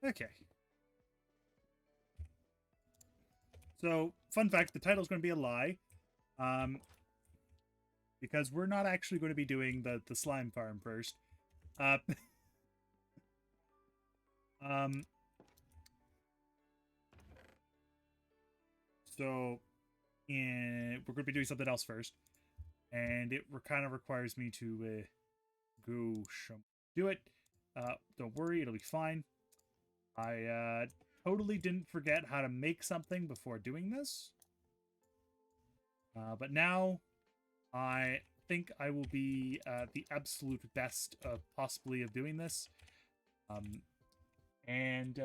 Okay. So, fun fact, the title's going to be a lie. Um, because we're not actually going to be doing the slime farm first. Uh, um, so, we're going to be doing something else first. And it kind of requires me to go do it. Don't worry, it'll be fine. I totally didn't forget how to make something before doing this. But now I think I will be the absolute best possibly of doing this. Um, and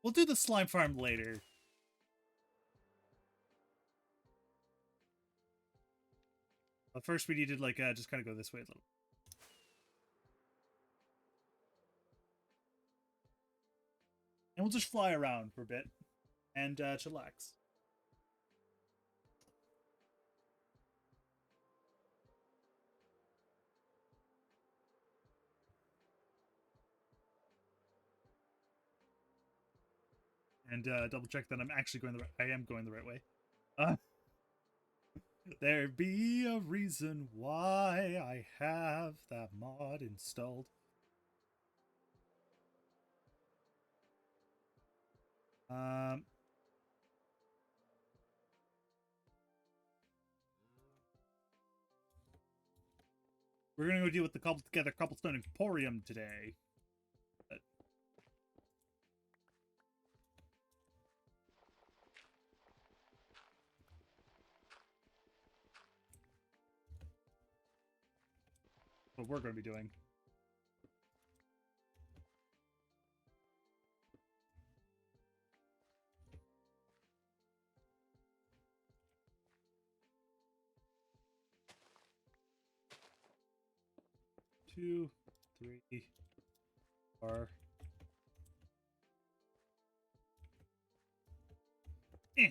we'll do the slime farm later. But first we need to like just kind of go this way a little. And we'll just fly around for a bit and chillax. And double check that I'm actually going the right. I am going the right way. Uh, there be a reason why I have that mod installed. Um, we're gonna go deal with the cobbled together cobblestone emporium today. What we're going to be doing. Two, three, four. Eh.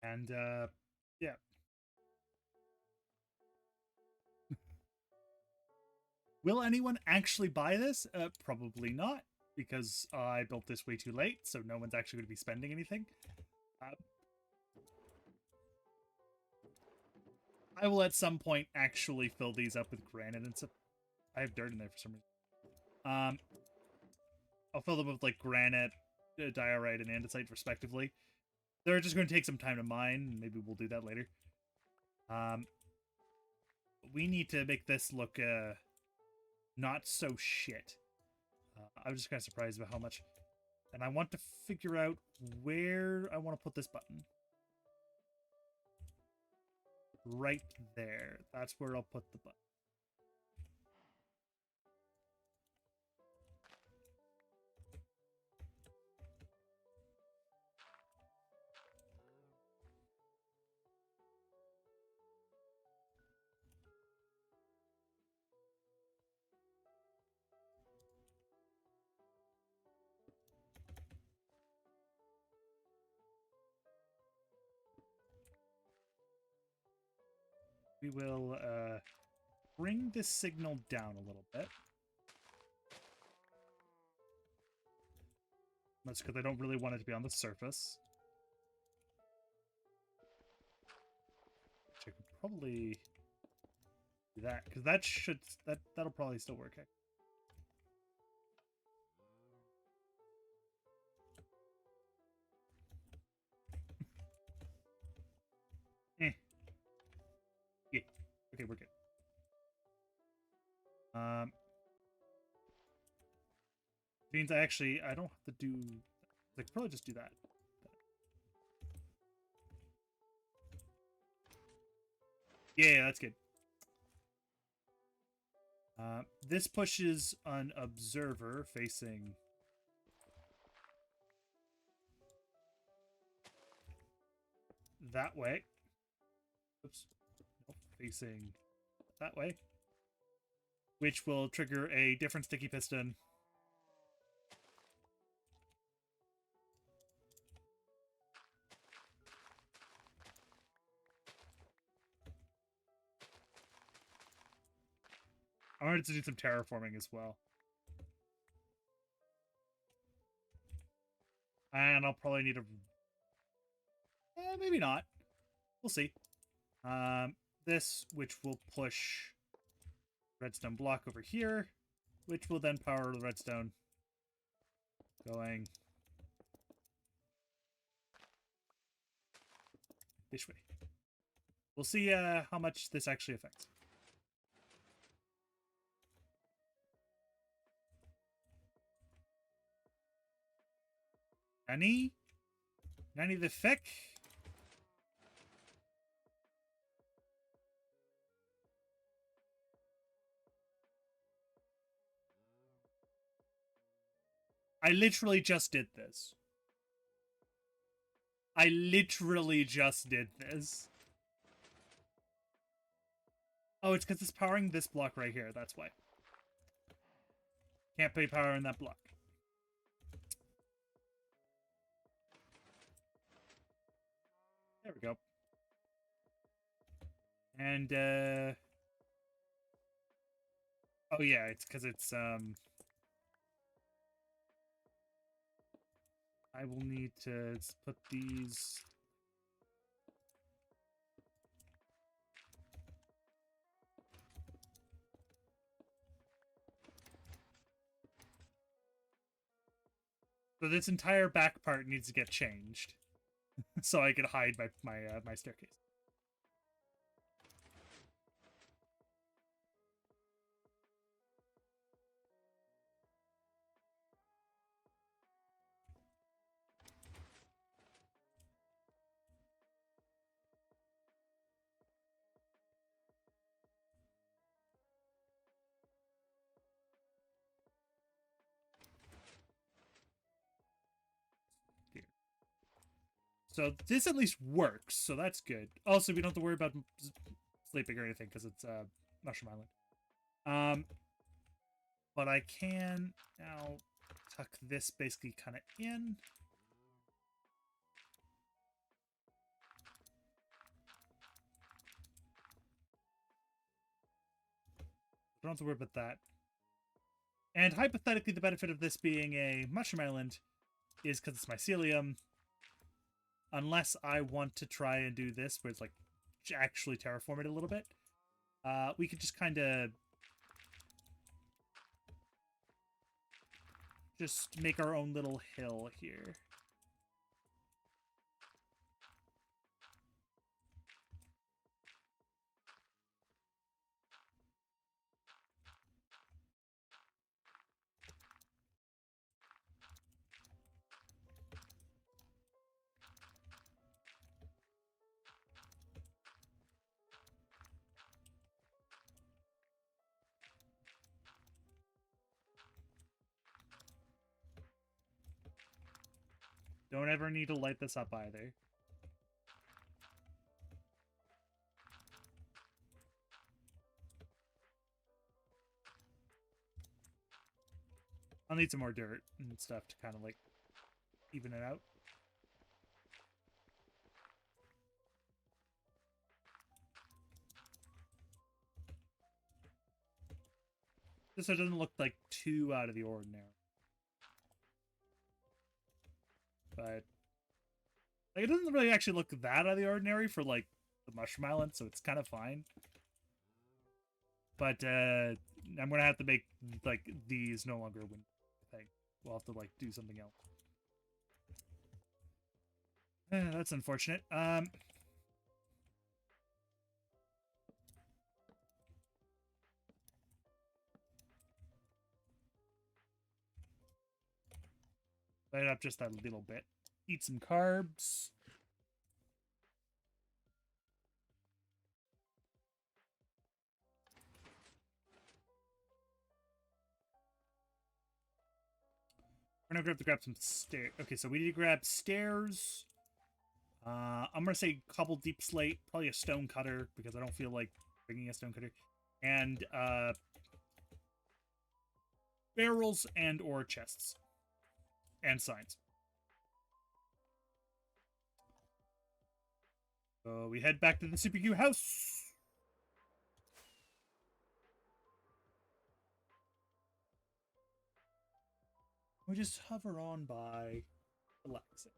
And yeah. Will anyone actually buy this? Probably not, because I built this way too late, so no one's actually going to be spending anything. Uh, I will at some point actually fill these up with granite and stuff. I have dirt in there for some reason. I'll fill them with like granite, diorite, and andesite respectively. They're just going to take some time to mine. Maybe we'll do that later. Um, we need to make this look not so shit. I was just kind of surprised about how much. And I want to figure out where I want to put this button. Right there. That's where I'll put the button. We will bring this signal down a little bit. That's because I don't really want it to be on the surface. Which I could probably do that, because that'll probably still work. Eh. Yeah. Okay, we're good. Means I don't have to do. I could probably just do that. Yeah, that's good. This pushes an observer facing that way. Oops. Nope, facing that way. Which will trigger a different sticky piston. I wanted to do some terraforming as well. And I'll probably need a... maybe not. We'll see. This, which will push redstone block over here, which will then power the redstone going this way. We'll see how much this actually affects. Nani? Nani the feck? I literally just did this. I literally just did this. Oh, it's because it's powering this block right here. That's why. Can't pay power in that block. There we go. And, oh yeah, it's because it's, I will need to put these... So this entire back part needs to get changed. So I can hide my staircase. So this at least works, so that's good. Also, we don't have to worry about sleeping or anything because it's Mushroom Island. But I can now tuck this basically kind of in. Don't have to worry about that. And hypothetically, the benefit of this being a Mushroom Island is because it's mycelium. Unless I want to try and do this, where it's like actually terraform it a little bit, we could just kind of just make our own little hill here. Don't ever need to light this up either. I'll need some more dirt and stuff to kind of like even it out. Just so it doesn't look like too out of the ordinary. But like, it doesn't really actually look that out of the ordinary for like the Mushroom Island, so it's kind of fine. But I'm gonna have to make like these no longer a win thing. We'll have to like do something else. That's unfortunate. Light it up just that little bit. Eat some carbs. We're gonna have to grab some stairs. Okay, so we need to grab stairs. I'm gonna say cobble deep slate, probably a stone cutter because I don't feel like bringing a stone cutter, and barrels and or chests and signs. So we head back to the CPQ house. We just hover on by, relaxing.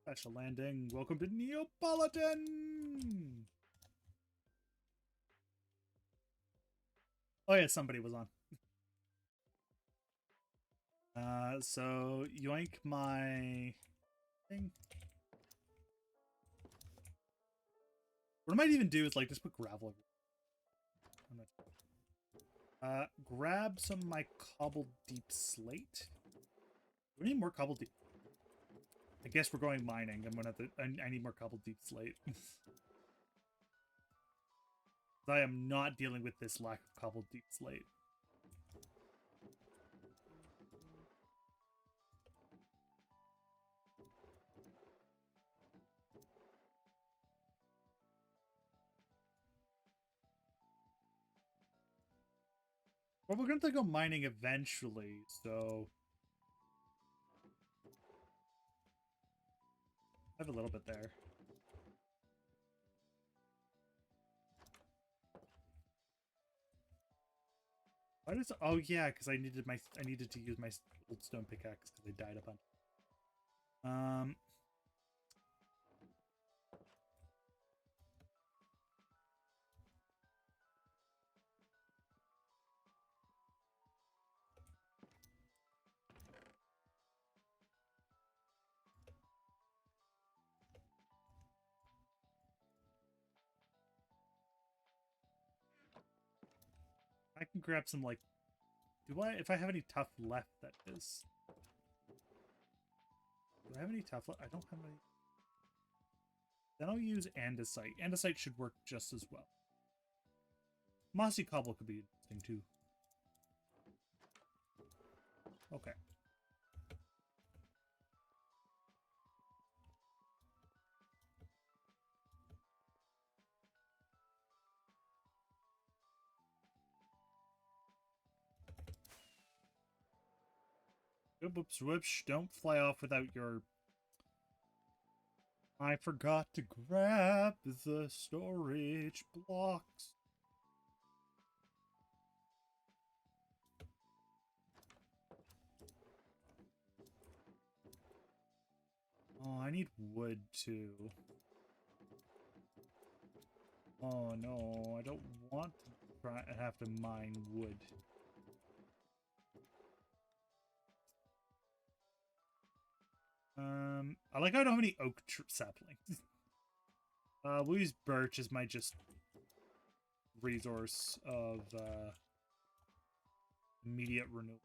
Special landing. Welcome to Neapolitan. Oh yeah, somebody was on. So yoink my thing. What I might even do is like just put gravel. Grab some of my cobbled deep slate. We need more cobbled deep. I guess we're going mining. I'm gonna have to. I need more cobbled deep slate. I am not dealing with this lack of cobbled deep slate. Well, we're going to go mining eventually, so... I have a little bit there. Why does... Oh, yeah, because I needed to use my old stone pickaxe because I died a bunch. I can grab some, like... If I have any tough left, that is... Do I have any tough left? I don't have any... Then I'll use andesite. Andesite should work just as well. Mossy cobble could be interesting, too. Okay. Whoops, whoops, don't fly off without your... I forgot to grab the storage blocks. Oh, I need wood too. Oh no, I don't want to have to mine wood. I like I don't have any oak saplings. We'll use birch as my just resource of immediate renewal.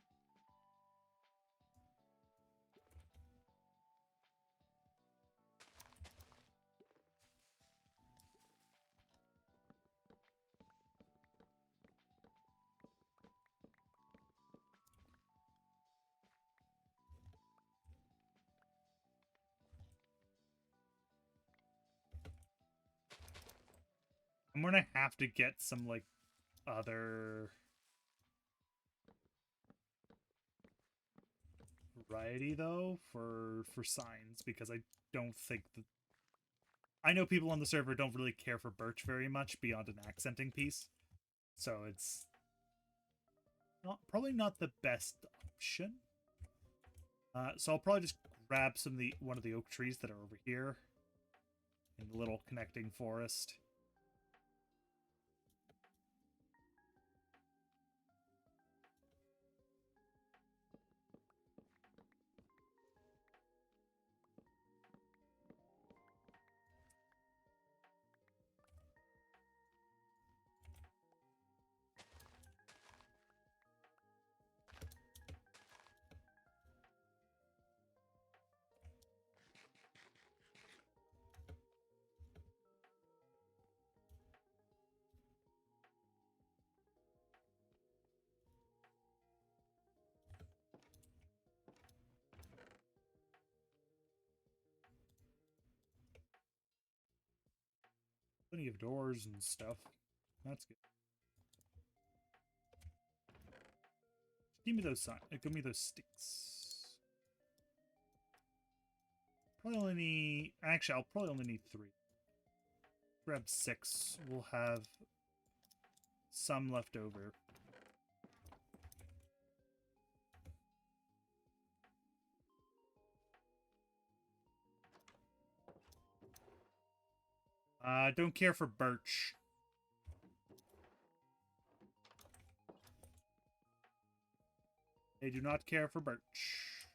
I'm gonna have to get some like other variety though for signs because I don't think that I know people on the server don't really care for birch very much beyond an accenting piece, so it's probably not the best option. So I'll probably just grab one of the oak trees that are over here in the little connecting forest. Plenty of doors and stuff. That's good. Give me those give me those sticks. Probably only need... Actually, I'll probably only need 3. Grab 6. We'll have some left over. Don't care for birch. They do not care for birch.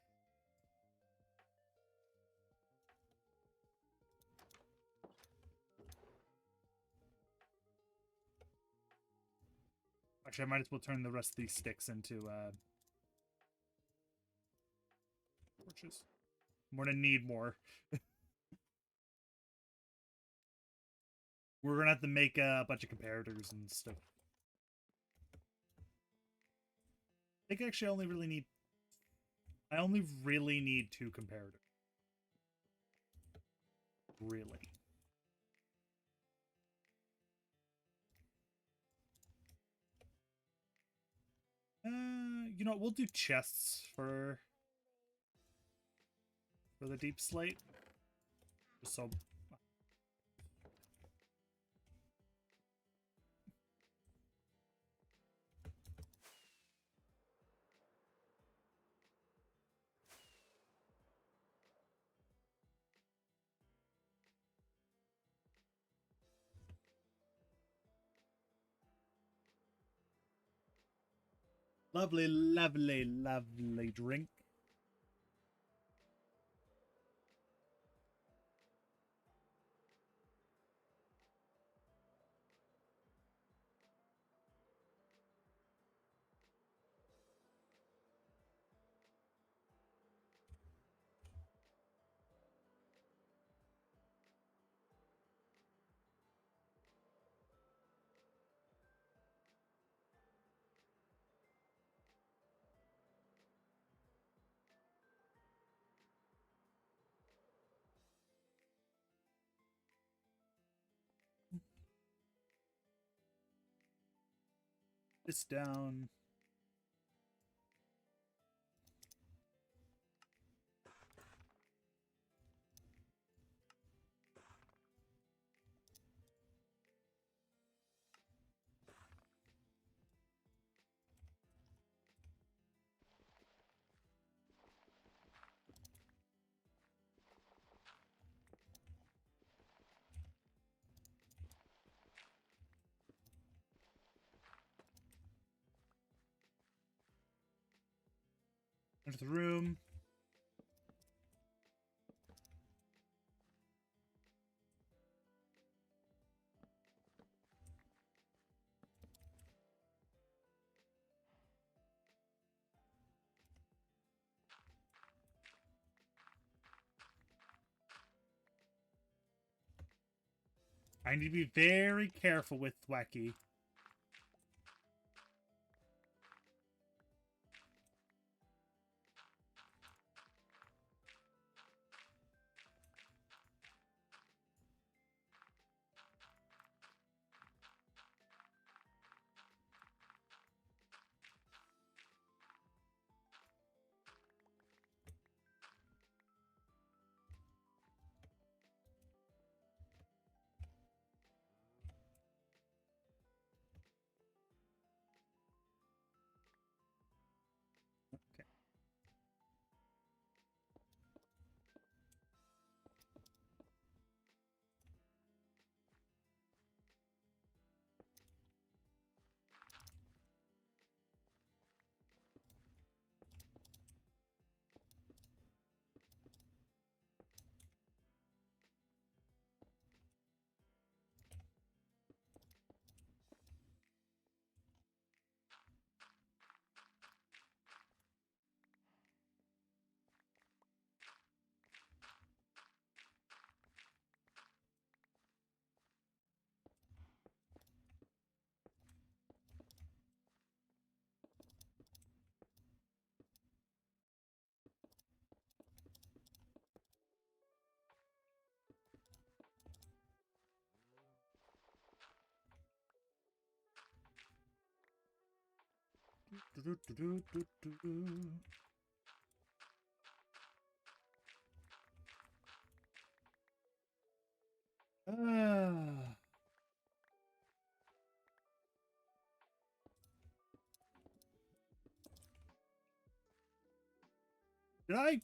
Actually, I might as well turn the rest of these sticks into torches. I'm gonna need more. We're gonna have to make a bunch of comparators and stuff. I think actually I only really need... I only really need 2 comparators. Really. You know, we'll do chests for the deep slate. Just so... Lovely, lovely, lovely drink. This down. Into the room. I need to be very careful with Thwacky. Ah. Did I?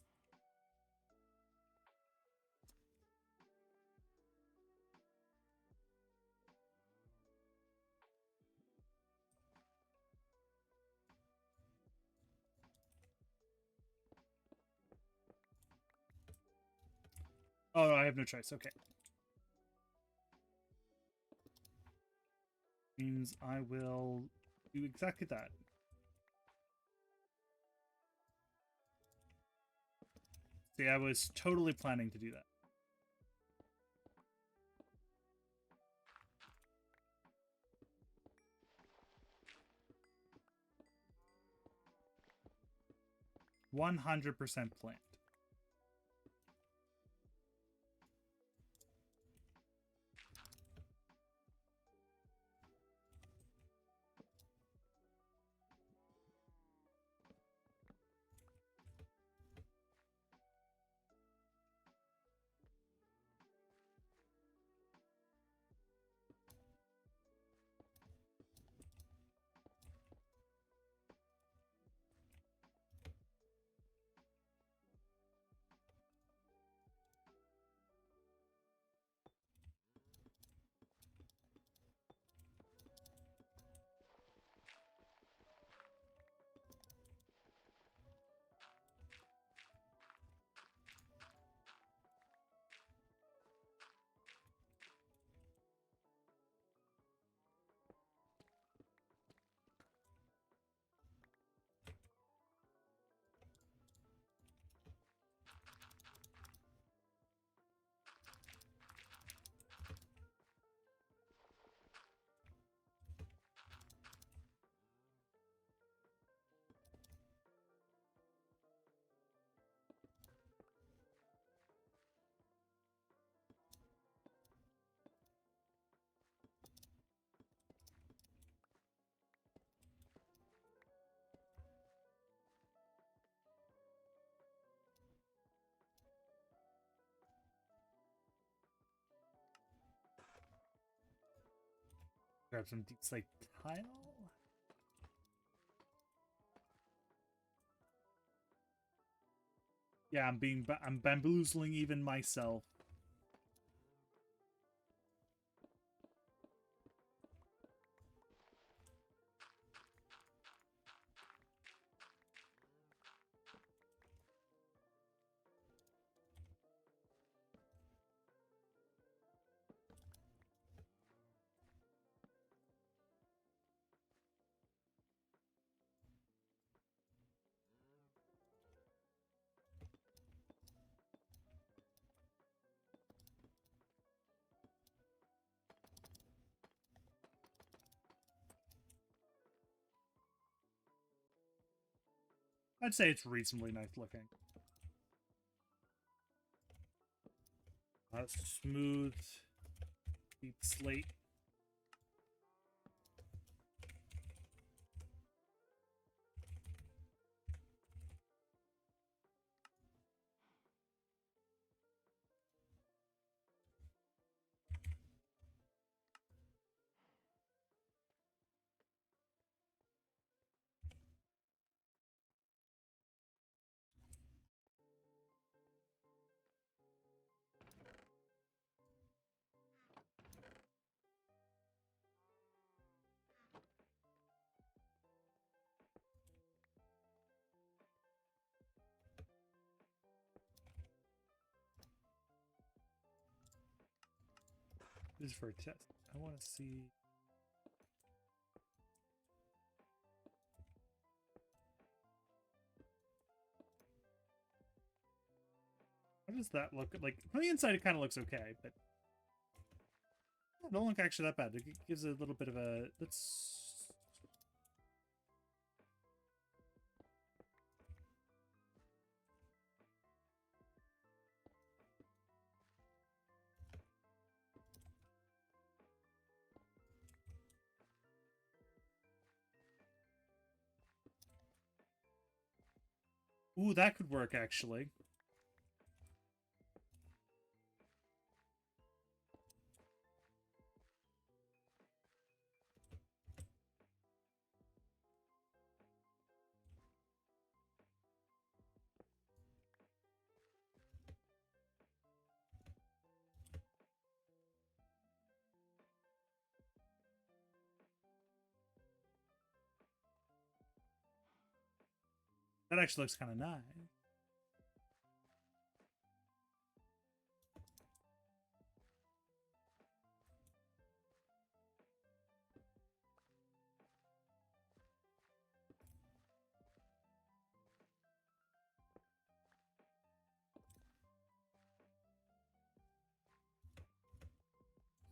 Oh, I have no choice. Okay. Means I will do exactly that. See, I was totally planning to do that. %100 planned. Grab some deep slate tile. Yeah, I'm bamboozling even myself. I'd say it's reasonably nice looking. Smooth, deep slate. This is for a test. I want to see. How does that look? Like, from the inside, it kind of looks okay, but it don't look actually that bad. It gives a little bit of a... Let's... Ooh, that could work, actually. That actually looks kind of nice.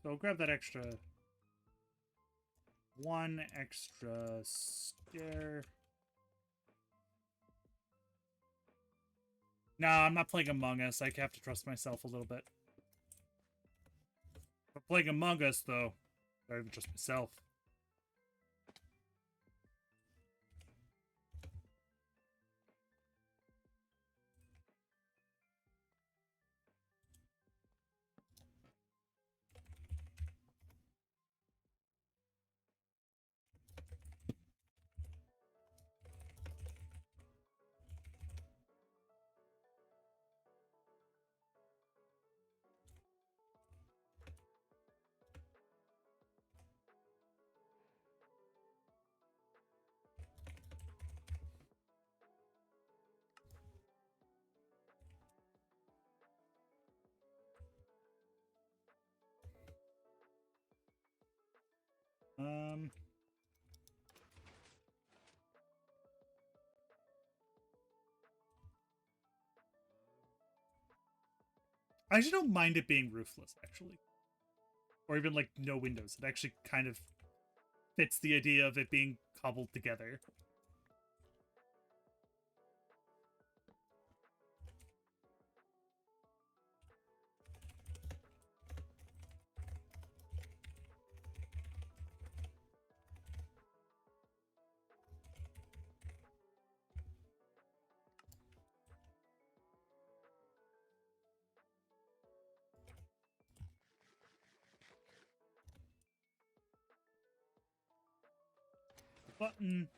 So grab that extra... One extra stair. No, I'm not playing Among Us. I have to trust myself a little bit. If I'm playing Among Us, though, I don't even trust myself. I actually don't mind it being roofless, actually. Or even, like, no windows. It actually kind of fits the idea of it being cobbled together. Button.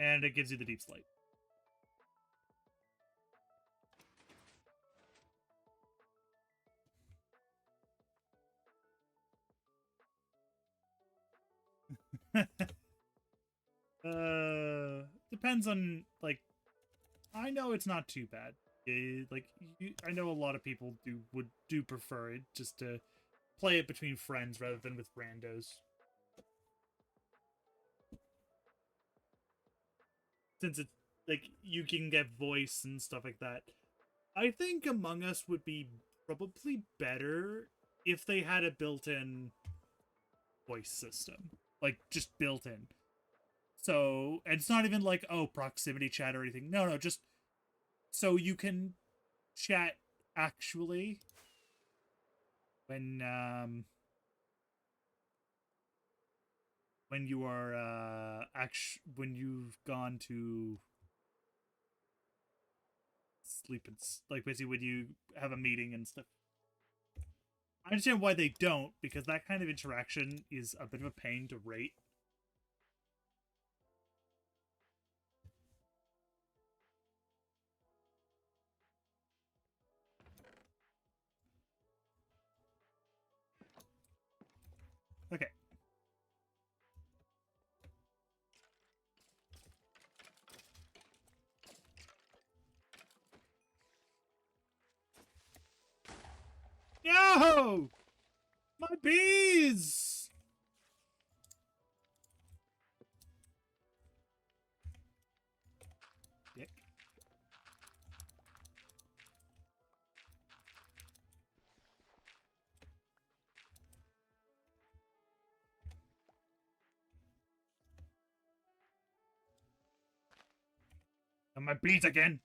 And it gives you the deep slate. Depends on, like, I know it's not too bad. I know a lot of people would prefer it just to play it between friends rather than with randos. Since it's like you can get voice and stuff like that. I think Among Us would be probably better if they had a built-in voice system. Like just built in. So, and it's not even like, oh, proximity chat or anything. No, no, just so you can chat actually when you are when you've gone to sleep and like basically when you have a meeting and stuff. I understand why they don't, because that kind of interaction is a bit of a pain to rate. Okay. Yo! My bees! Dick. And my bees again.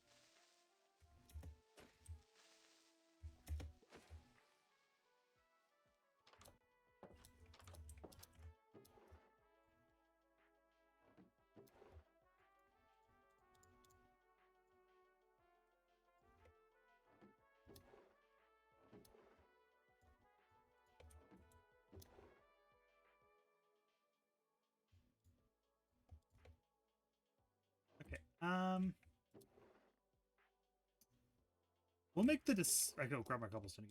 We'll make the I go grab my cobblestone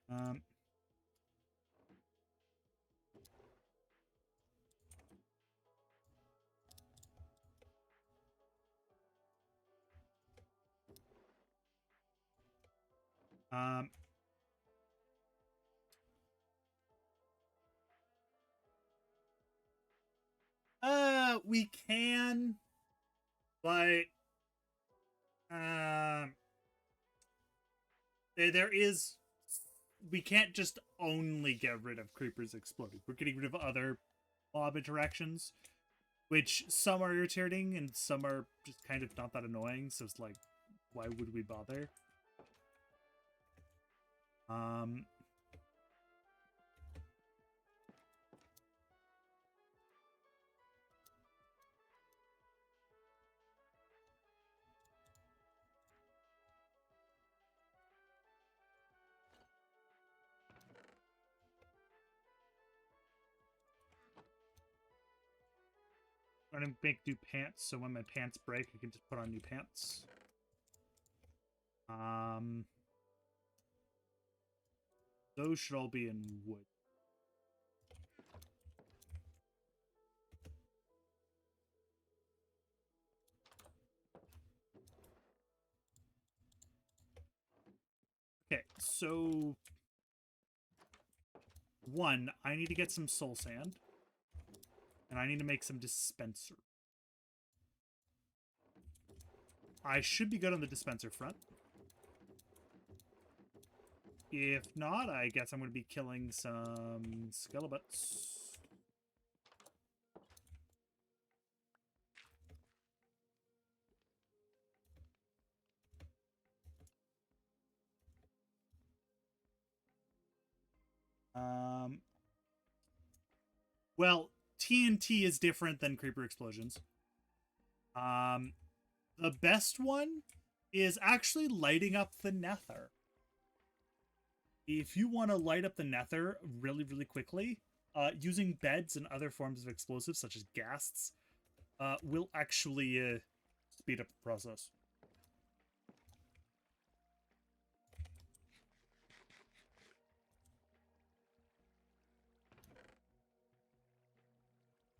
again. Um, we can, but there is, we can't just only get rid of creepers exploding. We're getting rid of other mob interactions, which some are irritating and some are just kind of not that annoying. So it's like, why would we bother? I'm gonna make new pants, so when my pants break, I can just put on new pants. Those should all be in wood. Okay, so one, I need to get some soul sand, and I need to make some dispenser. I should be good on the dispenser front. If not, I guess I'm going to be killing some skelebutts. Well, TNT is different than creeper explosions. The best one is actually lighting up the nether. If you want to light up the nether really, really quickly, using beds and other forms of explosives, such as ghasts, will actually speed up the process.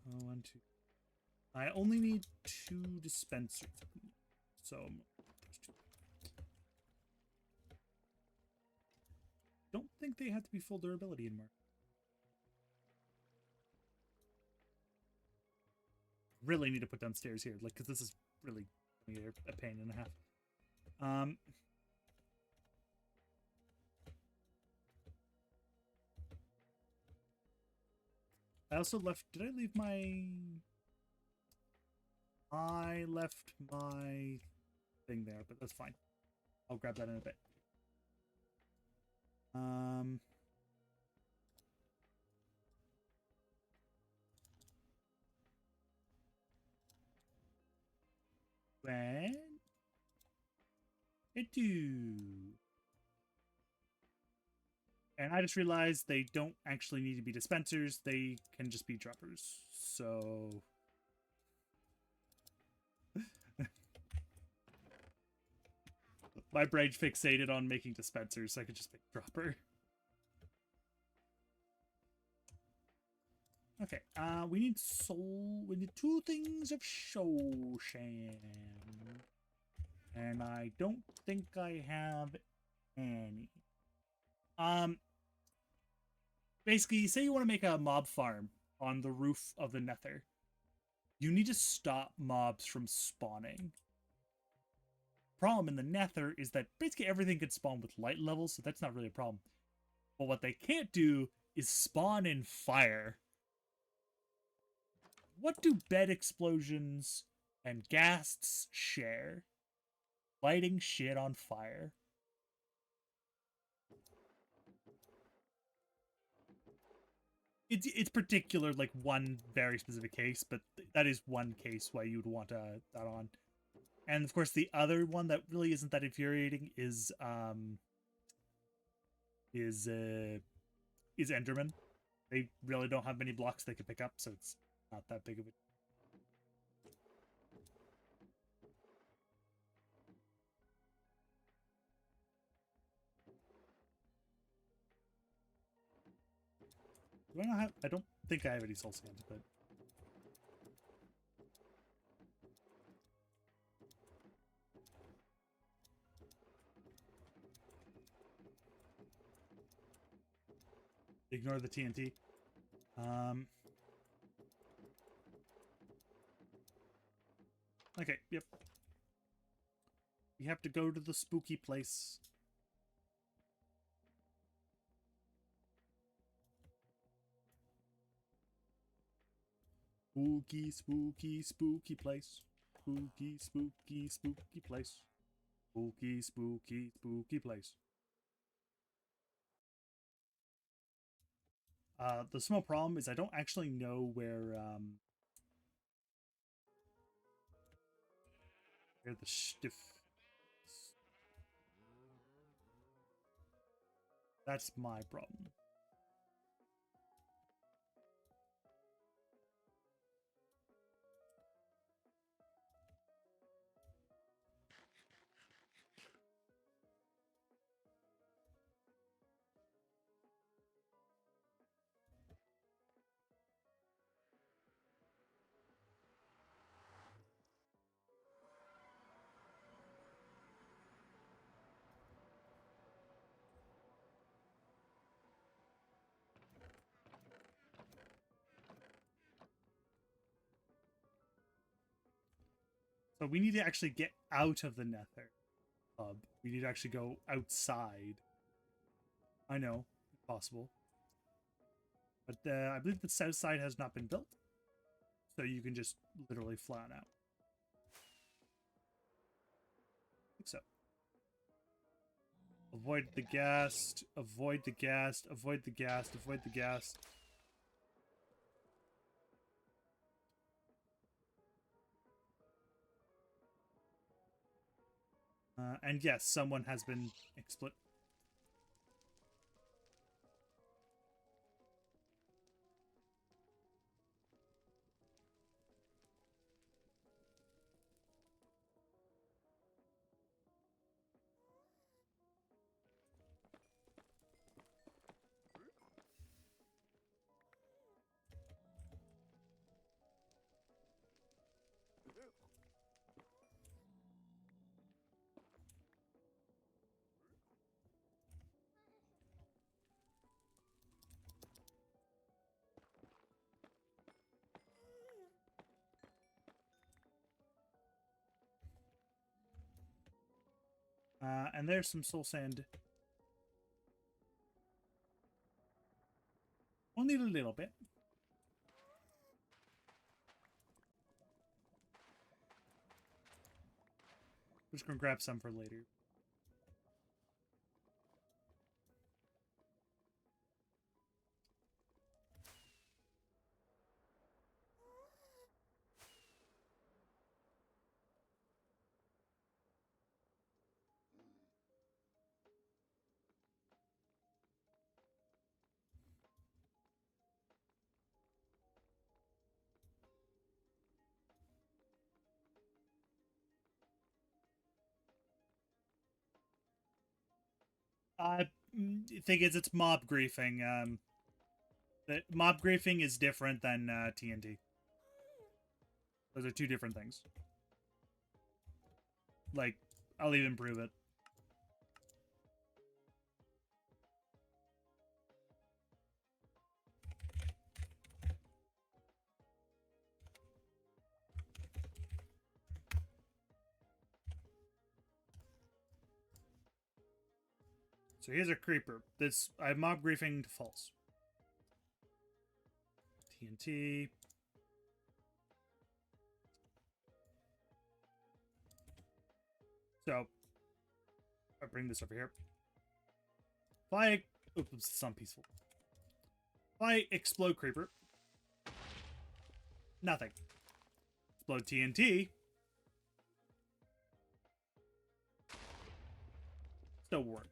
Oh, 1, 2. I only need 2 dispensers, so don't think they have to be full durability anymore. Really need to put downstairs here, like, because this is really a pain and a half. I also left. Did I leave my? I left my thing there, but that's fine. I'll grab that in a bit. When it do. And I just realized they don't actually need to be dispensers. They can just be droppers. So my brain fixated on making dispensers, so I could just make dropper. Okay, we need soul. We need 2 things of soul sand. And I don't think I have any. Basically, say you want to make a mob farm on the roof of the nether. You need to stop mobs from spawning. Problem in the nether is that basically everything can spawn with light levels, so that's not really a problem. But what they can't do is spawn in fire. What do bed explosions and ghasts share? Lighting shit on fire. It's particular, like one very specific case, but that is one case why you'd want that on. And of course, the other one that really isn't that infuriating is Enderman. They really don't have many blocks they can pick up, so it's not that big of a. Do I not have? I don't think I have any soul sand, but ignore the TNT. Okay, yep. We have to go to the spooky place. Spooky, spooky, spooky place. Spooky, spooky, spooky place. Spooky, spooky, spooky place. The small problem is I don't actually know where the stiff. That's my problem. So we need to actually get out of the Nether hub. We need to actually go outside. I know, possible. But I believe the south side has not been built. So you can just literally fly on out. I think so. Avoid the ghast. Avoid the ghast. Avoid the ghast. Avoid the ghast. And yes, someone has been exploited. And there's some soul sand. We'll need a little bit. We're just gonna grab some for later. I think it's mob griefing. The mob griefing is different than TNT. Those are two different things. Like, I'll even prove it. So here's a creeper. This I have mob griefing to false. TNT. So I bring this over here. Fly. Oops, it's unpeaceful. Fly explode creeper. Nothing. Explode TNT. Still work.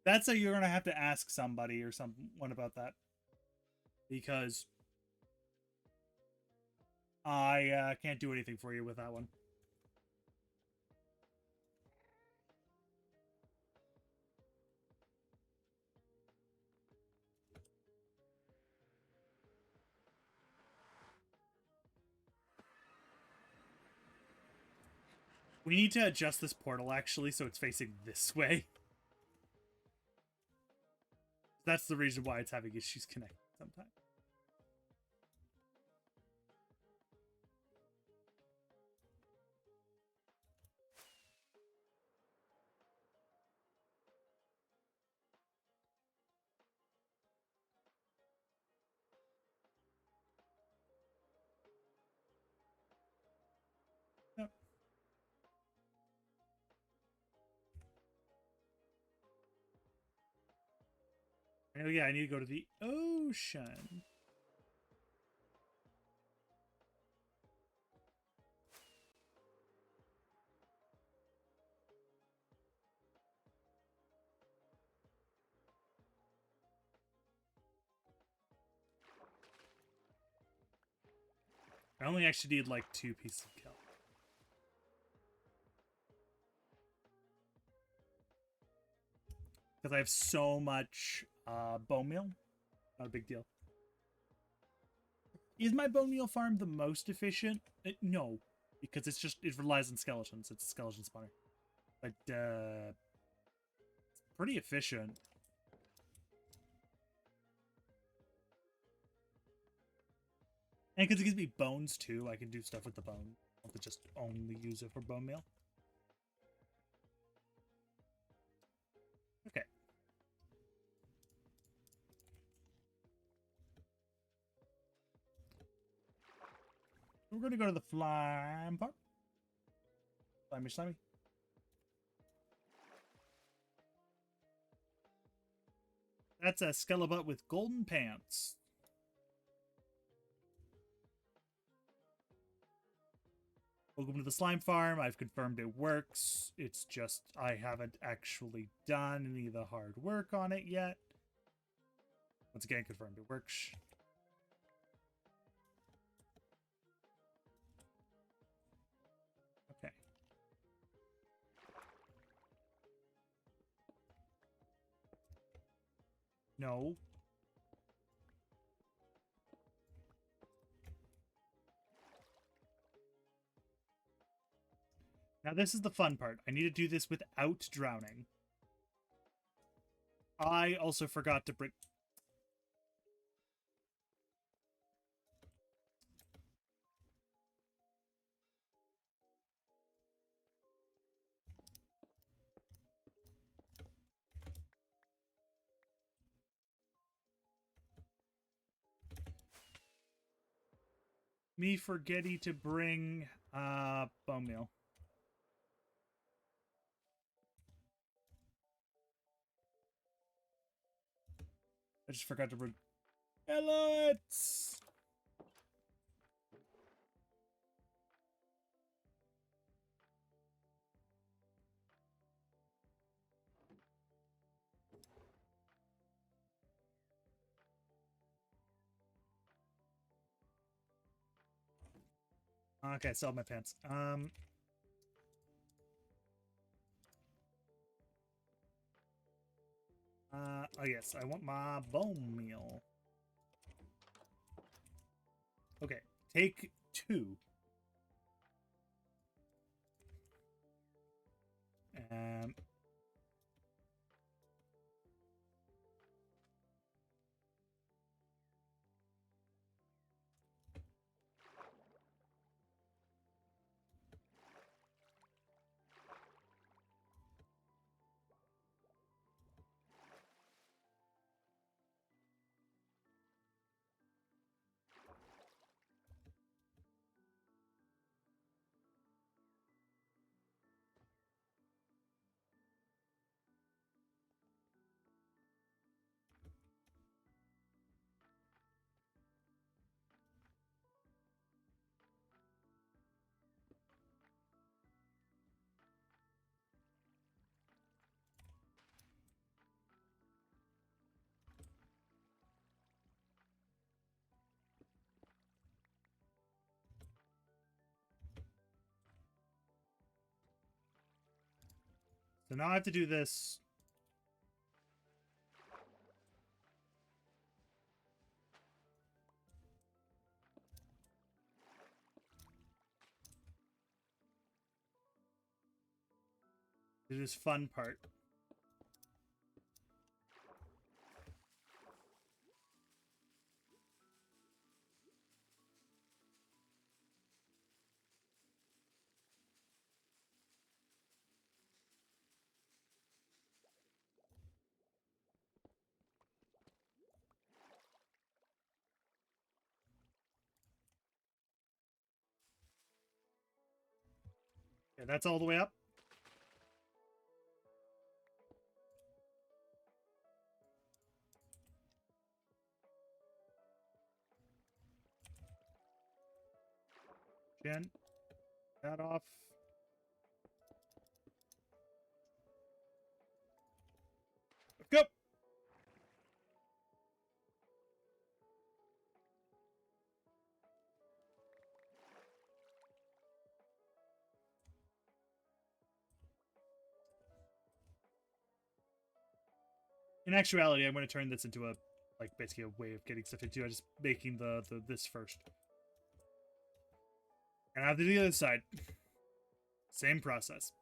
That's a you're gonna have to ask somebody or someone about that, because I can't do anything for you with that one. We need to adjust this portal, actually, so it's facing this way. That's the reason why it's having issues connecting sometimes. Yep. Oh yeah, I need to go to the ocean. I only actually need like 2 pieces of kelp. Because I have so much bone meal. Not a big deal. Is my bone meal farm the most efficient? No. Because it relies on skeletons. It's a skeleton spawner. But it's pretty efficient. And because it gives me bones too, I can do stuff with the bone. I don't have to just only use it for bone meal. Okay. We're going to go to the slime part. Slimy, slimy. That's a Skelebut with golden pants. Welcome to the slime farm. I've confirmed it works. It's just I haven't actually done any of the hard work on it yet. Once again, confirmed it works. Okay. No. Now this is the fun part. I need to do this without drowning. I also forgot to bring... Me forgetting to bring bone meal. I just forgot to bring pellets. Okay, sell my pants. Oh yes, I want my bone meal. Okay, take 2. Um, so now I have to do this. It is fun part. Okay, that's all the way up. Jen, that off. Go! In actuality, I'm going to turn this into a, like, basically a way of getting stuff into. I'm just making the this first. And I'll do the other side. Same process.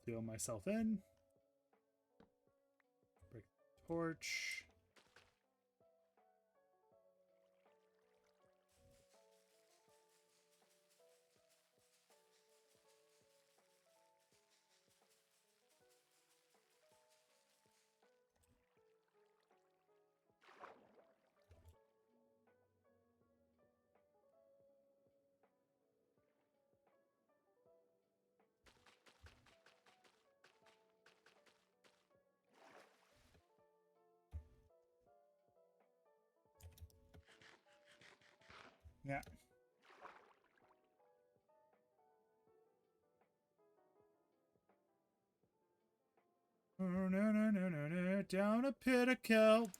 Steal myself in. Break the torch. Yeah. Oh, no, no, no, no, no. Down a pit of kelp.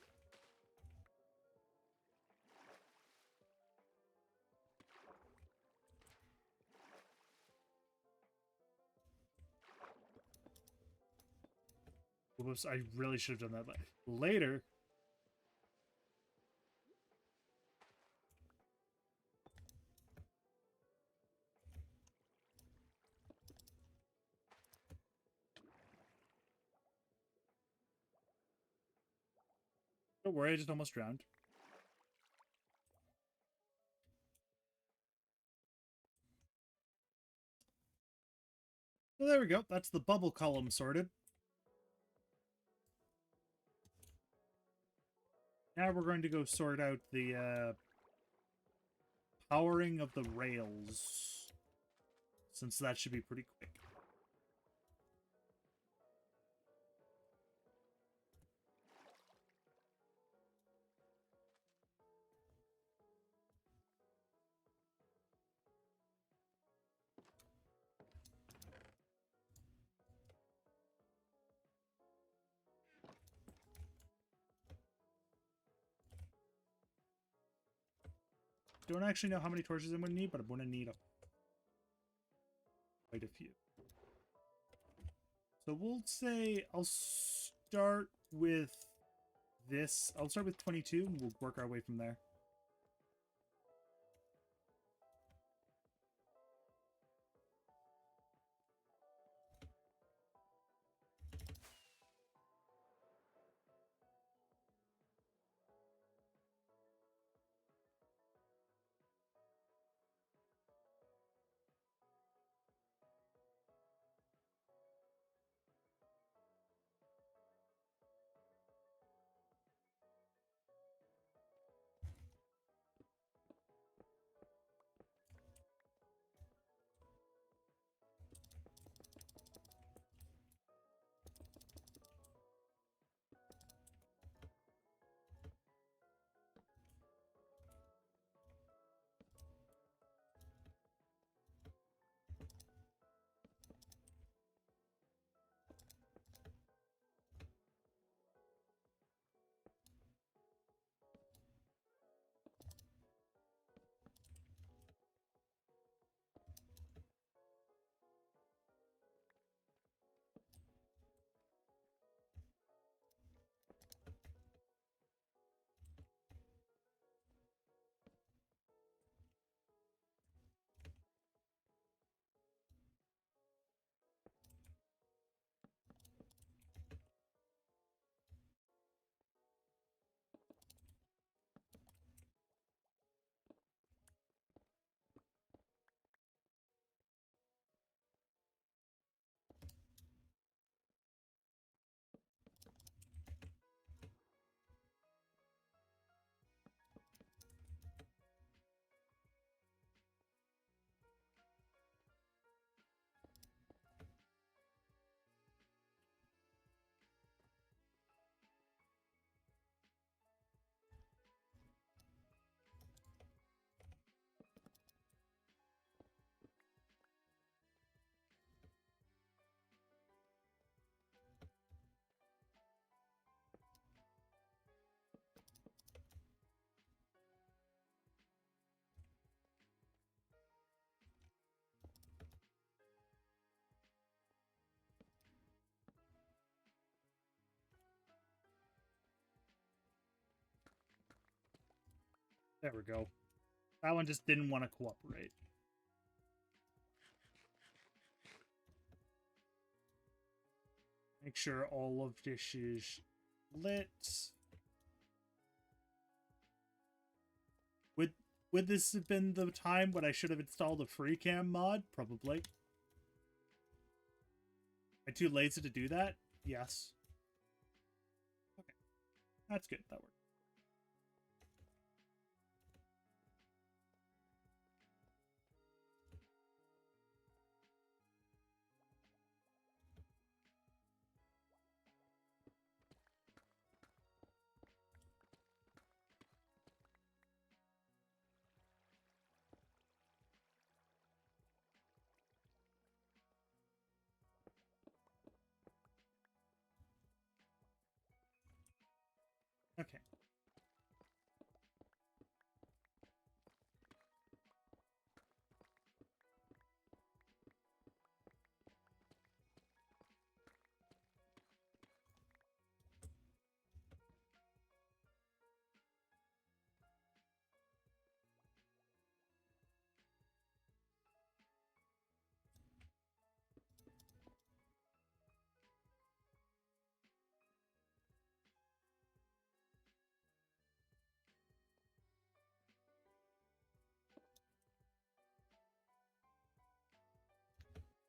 Whoops, I really should have done that later. Don't worry, I just almost drowned. Well, there we go. That's the bubble column sorted. Now we're going to go sort out the powering of the rails, since that should be pretty quick. Don't actually know how many torches I'm going to need, but I'm going to need quite a few. So we'll say I'll start with this. I'll start with 22, and we'll work our way from there. There we go. That one just didn't want to cooperate. Make sure all of this is lit. Would this have been the time when I should have installed a FreeCam mod? Probably. Am I too lazy to do that? Yes. Okay. That's good. That works. Okay.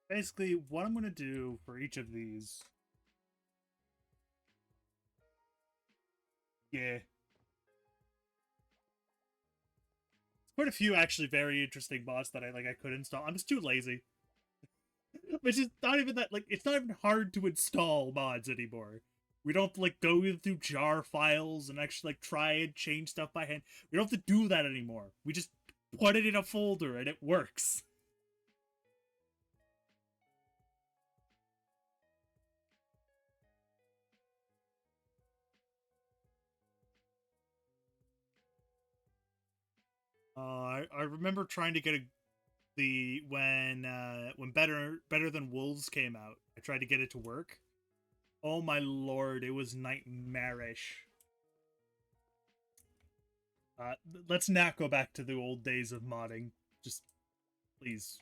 Basically, what I'm going to do for each of these... Yeah. Quite a few actually very interesting mods that I could install. I'm just too lazy. Which is not even that, like, it's not even hard to install mods anymore. We don't have to, like, go through jar files and actually, like, try and change stuff by hand. We don't have to do that anymore. We just put it in a folder and it works. I remember trying to get when Better Than Wolves came out. I tried to get it to work. Oh my lord, it was nightmarish. Let's not go back to the old days of modding. Just, please.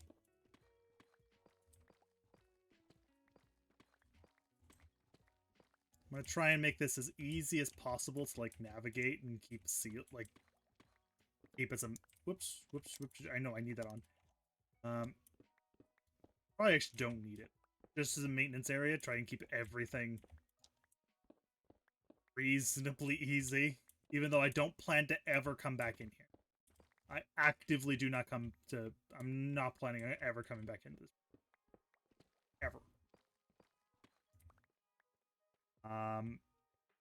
I'm gonna try and make this as easy as possible to, like, navigate and keep keep it some... Whoops. I know I need that on. Probably actually don't need it. Just as a maintenance area, try and keep everything reasonably easy. Even though I don't plan to ever come back in here. I actively do not come to... I'm not planning on ever coming back into this. Ever.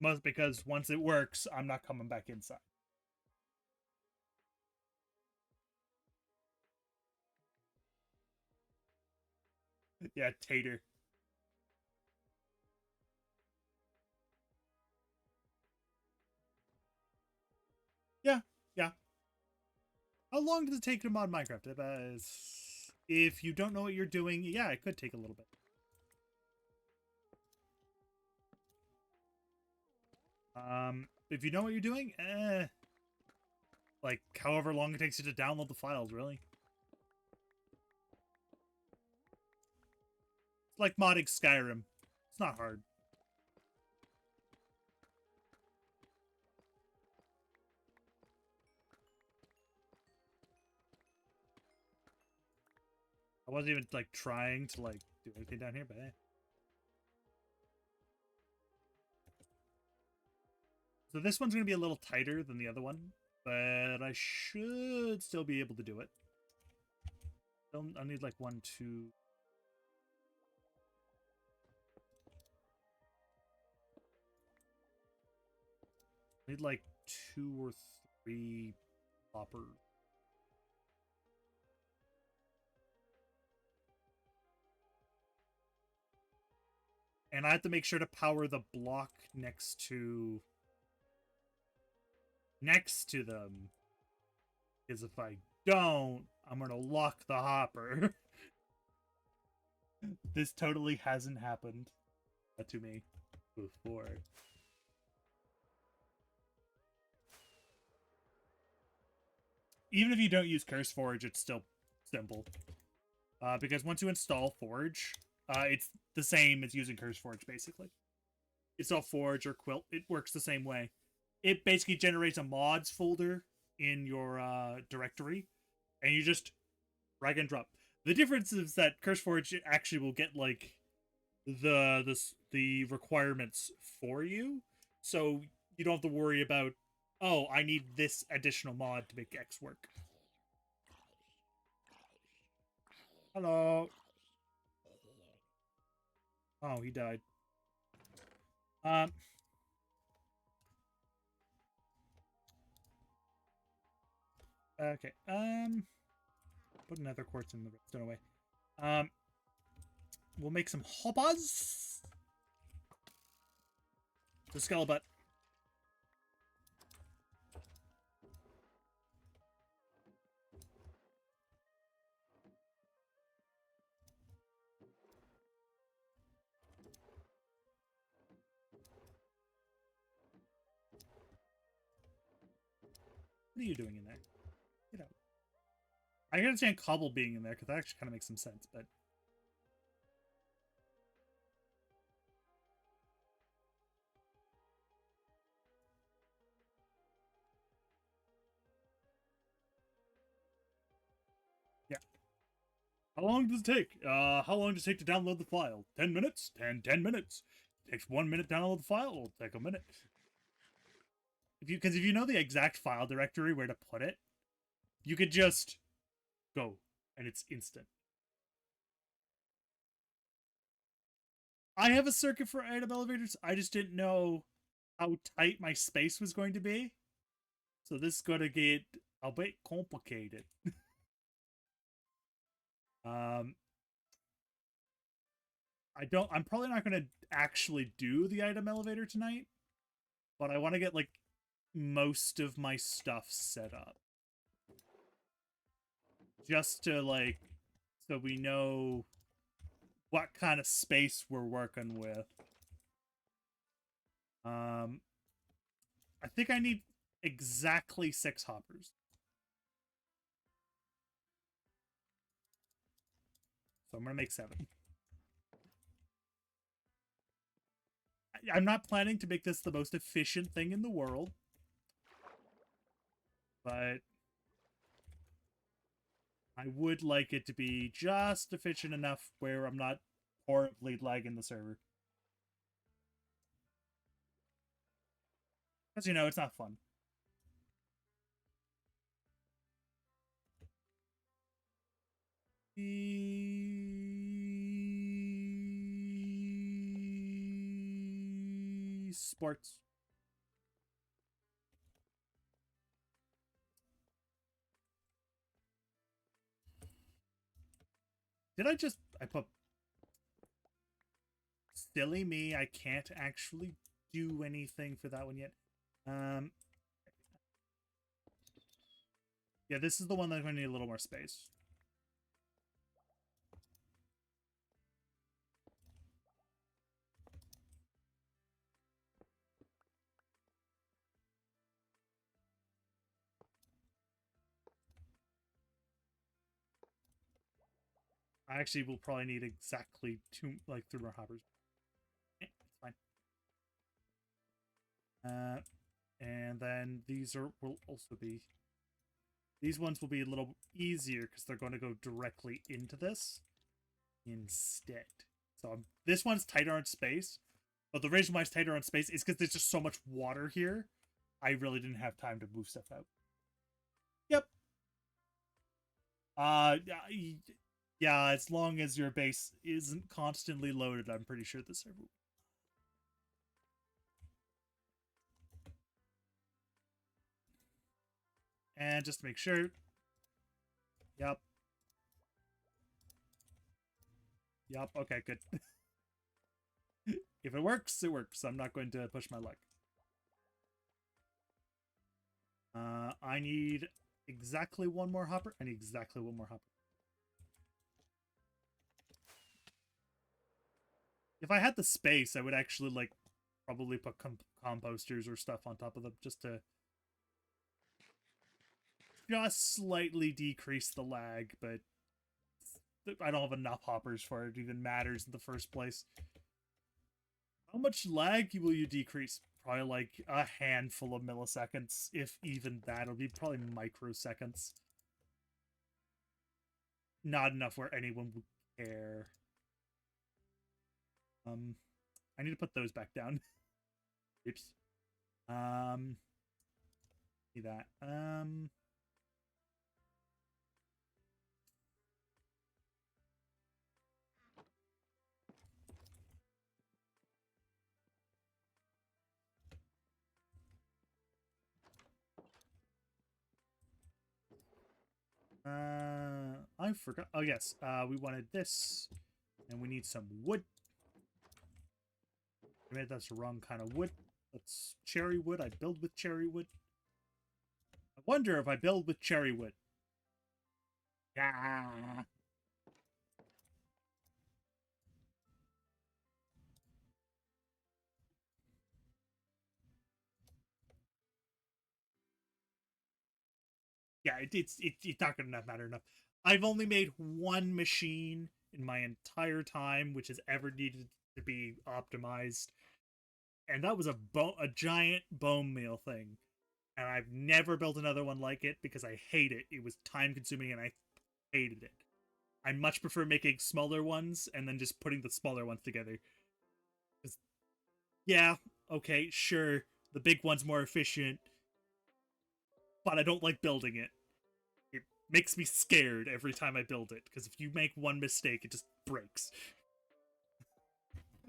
Most because once it works, I'm not coming back inside. Yeah, tater. Yeah. How long does it take to mod Minecraft? If you don't know what you're doing, yeah, it could take a little bit. If you know what you're doing, like, however long it takes you to download the files, really. It's like modding Skyrim. It's not hard. I wasn't even, like, trying to, like, do anything down here, but eh. So this one's going to be a little tighter than the other one, but I should still be able to do it. I need, like, 1, 2... I need, like, 2 or 3 hoppers. And I have to make sure to power the block next to them. Because if I don't, I'm going to lock the hopper. This totally hasn't happened to me before. even if you don't use Curse Forge, it's still simple. Because once you install Forge, it's the same as using Curse Forge, basically. Install Forge or Quilt, it works the same way. It basically generates a mods folder in your directory, and you just drag and drop. The difference is that Curse Forge actually will get like the requirements for you, so you don't have to worry about, oh, I need this additional mod to make X work. Hello. Oh, he died. Um. Okay. Put another quartz in the redstone away. We'll make some hoppers. The Skelebutt. What are you doing in there? Get out. I can understand Cobble being in there, because that actually kind of makes some sense, but... yeah. How long does it take? How long does it take to download the file? 10 minutes? 10 minutes. It takes 1 minute to download the file, it'll take a minute. Because if you know the exact file directory where to put it, you could just go, and it's instant. I have a circuit for item elevators. I just didn't know how tight my space was going to be. So this is going to get a bit complicated. I'm probably not going to actually do the item elevator tonight, but I want to get like most of my stuff set up. Just to like, so we know what kind of space we're working with. I think I need exactly 6 hoppers. So I'm going to make 7. I'm not planning to make this the most efficient thing in the world. But I would like it to be just efficient enough where I'm not horribly lagging the server. Because, you know, it's not fun. Sports. Did I put... Silly me, I can't actually do anything for that one yet. Yeah, this is the one that's going to need a little more space. I actually will probably need exactly 3 more hoppers. It's fine. And then these will also be... These ones will be a little easier because they're going to go directly into this instead. So this one's tighter on space, but the reason why it's tighter on space is because there's just so much water here. I really didn't have time to move stuff out. Yep. Yeah, as long as your base isn't constantly loaded, I'm pretty sure the server. And just to make sure. Yep. Yep, okay, good. If it works, it works. I'm not going to push my luck. I need exactly 1 more hopper. I need exactly 1 more hopper. If I had the space, I would actually, like, probably put composters or stuff on top of them just to... just slightly decrease the lag, but I don't have enough hoppers for it to even matters in the first place. How much lag will you decrease? Probably like a handful of milliseconds, if even that. It'll be probably microseconds. Not enough where anyone would care. I need to put those back down. Oops. See that. I forgot. Oh, yes. We wanted this, and we need some wood. Maybe that's the wrong kind of wood. That's cherry wood. I build with cherry wood. I wonder if I build with cherry wood. Yeah. Yeah, it's not gonna matter enough. I've only made one machine in my entire time which has ever needed to be optimized, and that was a giant bone meal thing. And I've never built another one like it because I hate it. It was time consuming and I hated it. I much prefer making smaller ones and then just putting the smaller ones together. Yeah, okay, sure, the big one's more efficient, but I don't like building it. It makes me scared every time I build it, because if you make one mistake, it just breaks.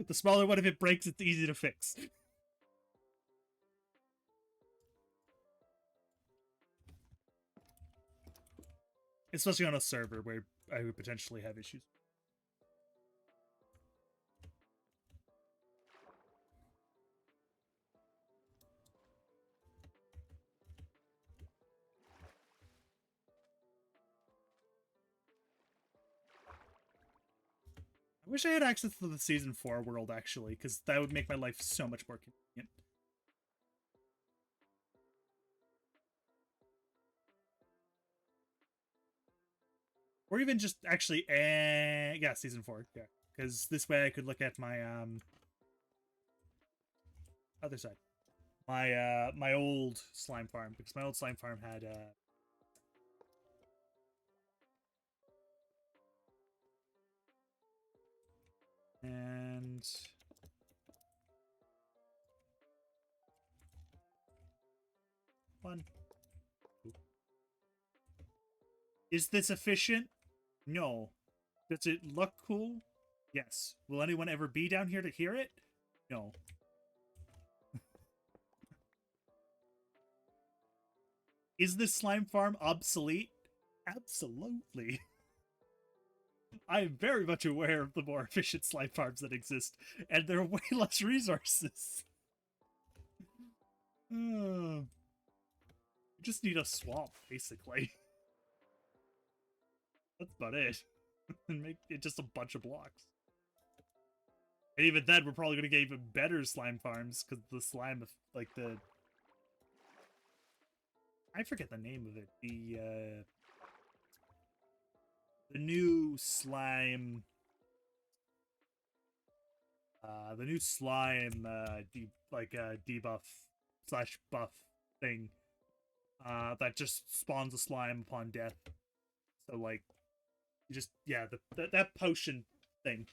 The smaller one, if it breaks, it's easy to fix. Especially on a server where I would potentially have issues. I wish I had access to the Season 4 world, actually, because that would make my life so much more convenient. Or even just, actually, yeah, Season 4, yeah. Because this way I could look at my, other side. My old slime farm, because my old slime farm had, and one. Is this efficient? No. Does it look cool? Yes. Will anyone ever be down here to hear it? No. Is this slime farm obsolete? Absolutely. I am very much aware of the more efficient slime farms that exist, and there are way less resources. You just need a swamp, basically. That's about it. And make it just a bunch of blocks. And even then, we're probably going to get even better slime farms, because the slime, like the... I forget the name of it. The new slime... the new slime, debuff slash buff thing, that just spawns a slime upon death. So, like, you just, yeah, that potion thing.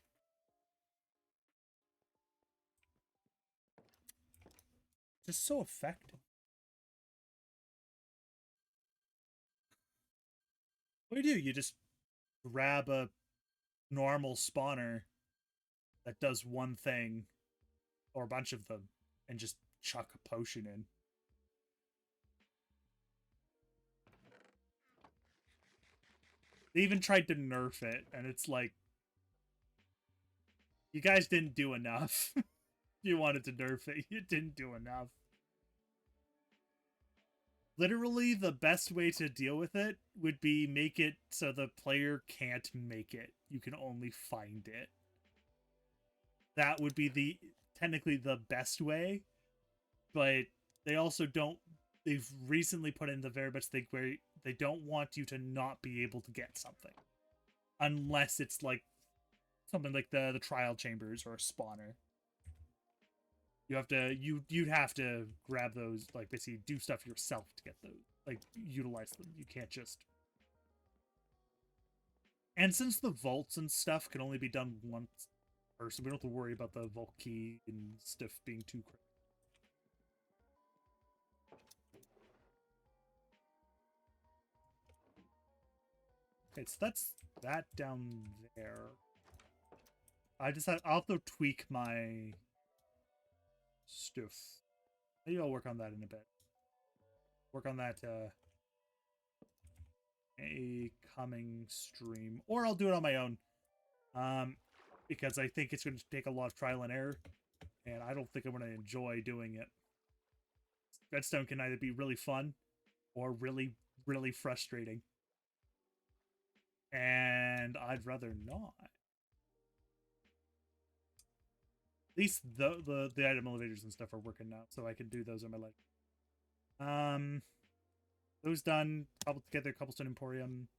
Just so effective. What do? You just grab a normal spawner that does one thing, or a bunch of them, and just chuck a potion in. They even tried to nerf it, and it's like, you guys didn't do enough. You wanted to nerf it, you didn't do enough. Literally, the best way to deal with it would be make it so the player can't make it. You can only find it. That would be technically the best way, but they also don't they've recently put in the very much thing where they don't want you to not be able to get something unless it's like something like the trial chambers or a spawner. You have to you'd have to grab those, like basically do stuff yourself to get those, like utilize them. You can't just. And since the vaults and stuff can only be done once per, so we don't have to worry about the vault key and stuff being too crazy. Okay, so that's that down there. I'll have to tweak my stuff. Maybe I'll work on that in a bit. Work on that a coming stream, or I'll do it on my own. Because I think it's going to take a lot of trial and error, and I don't think I'm going to enjoy doing it. Redstone can either be really fun or really, really frustrating. And I'd rather not. At least the item elevators and stuff are working now, so I can do those on my leg. Those done. Cobble together, Cobblestone Emporium.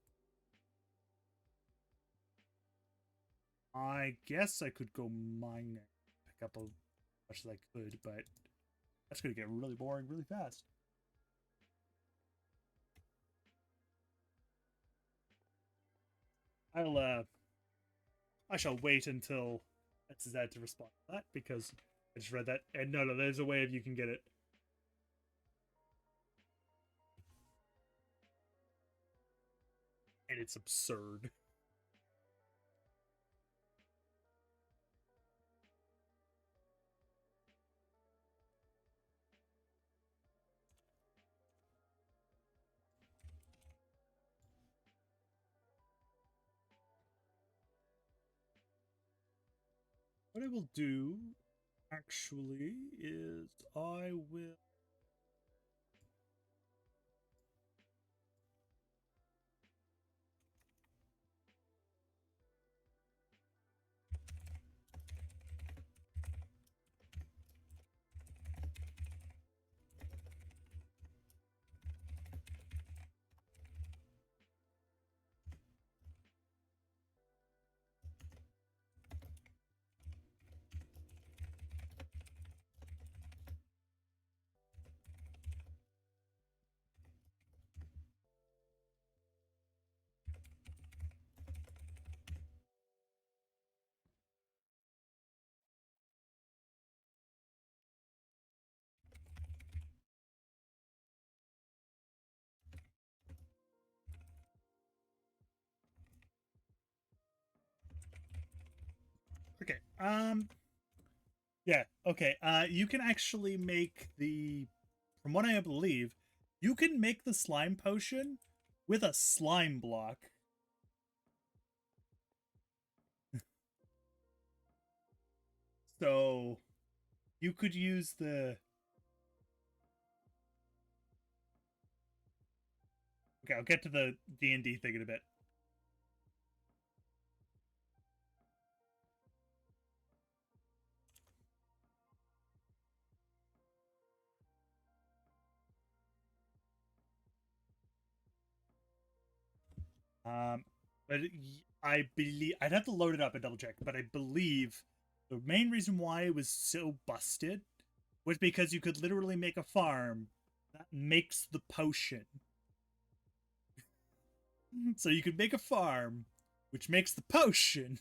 I guess I could go mine, pick up as much as I could, but that's gonna get really boring really fast. I shall wait until SZ to respond to that, because I just read that, and no, there's a way of you can get it. And it's absurd. What I will do, actually, is I will... Okay, yeah, okay, you can actually make from what I believe, you can make the slime potion with a slime block. So, you could use the... Okay, I'll get to the D&D thing in a bit. But I believe... I'd have to load it up and double check, but I believe the main reason why it was so busted was because you could literally make a farm that makes the potion. So you could make a farm which makes the potion,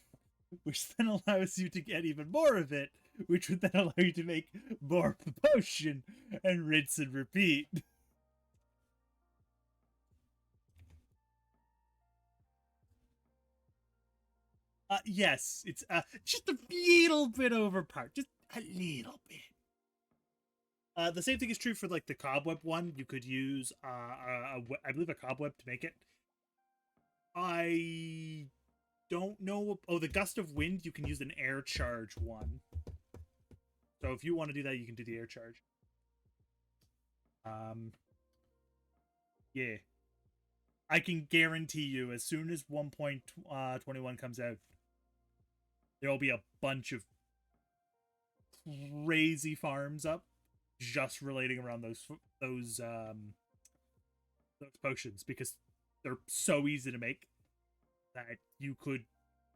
which then allows you to get even more of it, which would then allow you to make more of the potion and rinse and repeat. Yes, it's just a little bit overpowered, just a little bit. The same thing is true for like the cobweb one. You could use I believe a cobweb to make it. I don't know. Oh, the gust of wind, you can use an air charge one. So if you want to do that, you can do the air charge. Yeah. I can guarantee you, as soon as 1.21 comes out, there will be a bunch of crazy farms up just relating around those potions because they're so easy to make that you could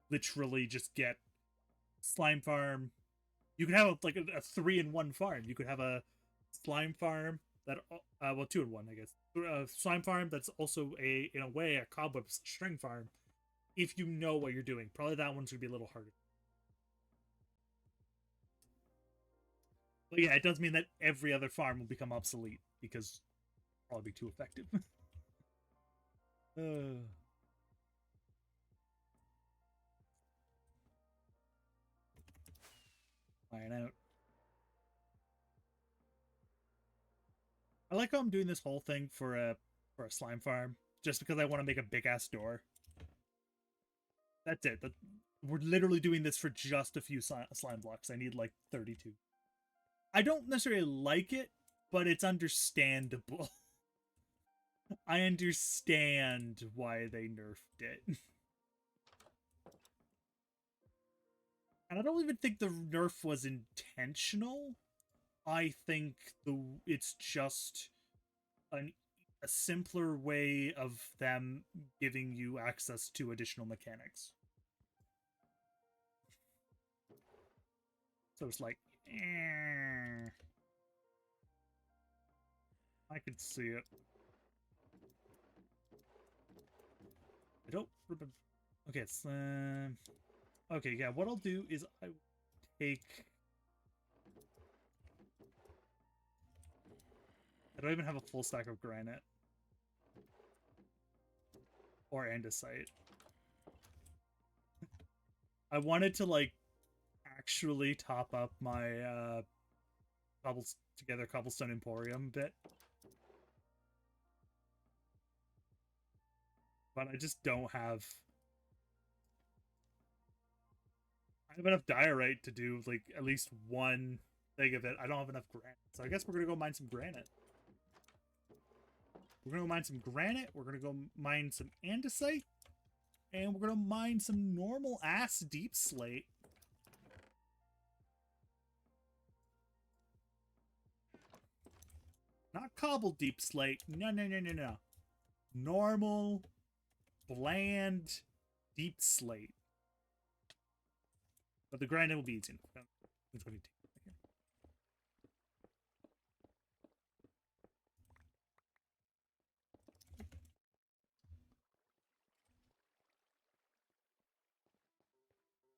literally just get slime farm. You could have like a 3-in-1 farm. You could have a slime farm that well 2-in-1 I guess. A slime farm that's also in a way a cobweb string farm. If you know what you're doing, probably that one's gonna be a little harder. But yeah, it does mean that every other farm will become obsolete because it'll probably be too effective. Iron out. I like how I'm doing this whole thing for a slime farm, just because I want to make a big ass door. That's it. We're literally doing this for just a few slime blocks. I need like 32. I don't necessarily like it, but it's understandable. I understand why they nerfed it. And I don't even think the nerf was intentional. I think it's just a simpler way of them giving you access to additional mechanics. So it's like, I could see it. I don't remember. Okay, it's okay. Yeah, what I'll do is I will take. I don't even have a full stack of granite or andesite. I wanted to like actually top up my cobblestone emporium bit, but I just don't have. I have enough diorite to do like at least one thing of it. I don't have enough granite, so I guess we're gonna go mine some granite. We're gonna go mine some granite. We're gonna go mine some andesite, and we're gonna mine some normal ass deep slate. Not cobbled deep slate. No, no, no, no, no. Normal, bland, deep slate. But the granite will be easy enough. It's going to take.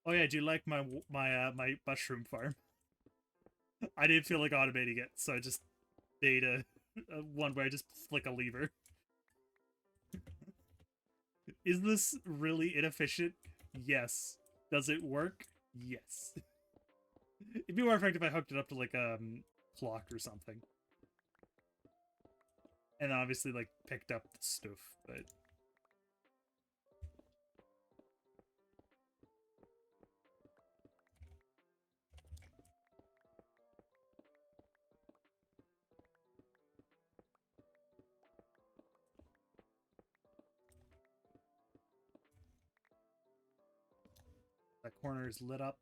Oh yeah, do you like my mushroom farm? I didn't feel like automating it, so I just made a one where I just flick a lever. Is this really inefficient? Yes. Does it work? Yes. It'd be more effective if I hooked it up to like a clock or something. And obviously like picked up the stuff, but that corner is lit up.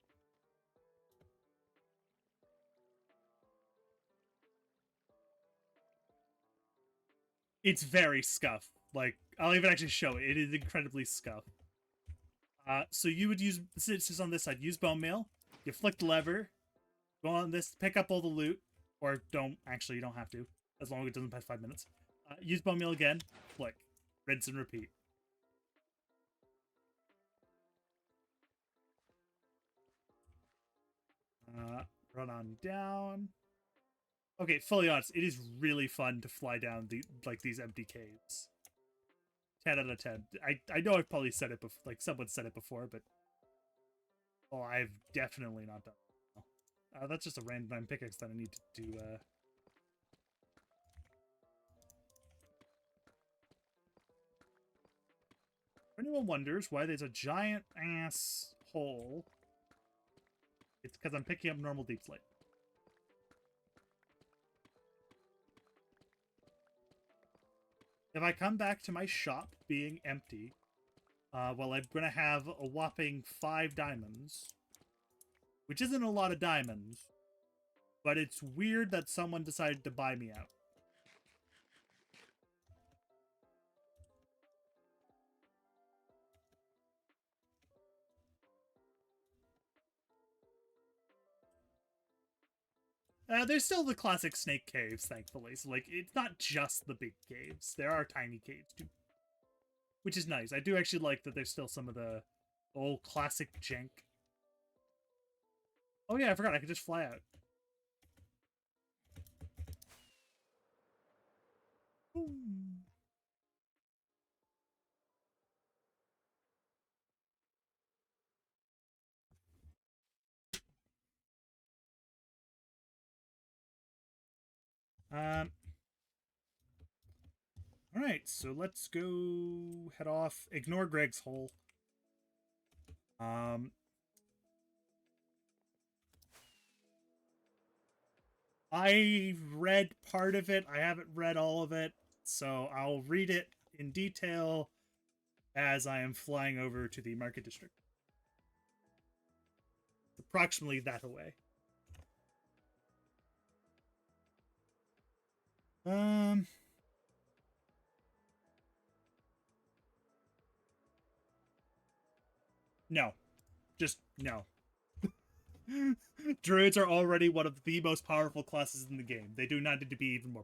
It's very scuff. Like, I'll even actually show it. It is incredibly scuff. So you would use, this is on this side, use bone meal. You flick the lever, go on this, pick up all the loot, or don't, actually, you don't have to, as long as it doesn't pass 5 minutes. Use bone meal again, flick, rinse and repeat. Run on down. Okay, fully honest, it is really fun to fly down these empty caves. 10 out of 10. I know I've probably said it before, like someone said it before, but I've definitely not done it. That's just a random pickaxe that I need to do. If anyone wonders why there's a giant ass hole, it's because I'm picking up normal deep slate. If I come back to my shop being empty, well, I'm going to have a whopping 5 diamonds, which isn't a lot of diamonds, But it's weird that someone decided to buy me out. There's still the classic snake caves, thankfully. So, like, it's not just the big caves. There are tiny caves, too. Which is nice. I do actually like that there's still some of the old classic jank. Oh yeah, I forgot. I could just fly out. Boom. Alright, so let's go head off. Ignore Greg's hole. Um, I read part of it. I haven't read all of it, so I'll read it in detail as I am flying over to the market district. Approximately that away. No. Just no. Druids are already one of the most powerful classes in the game. They do not need to be even more.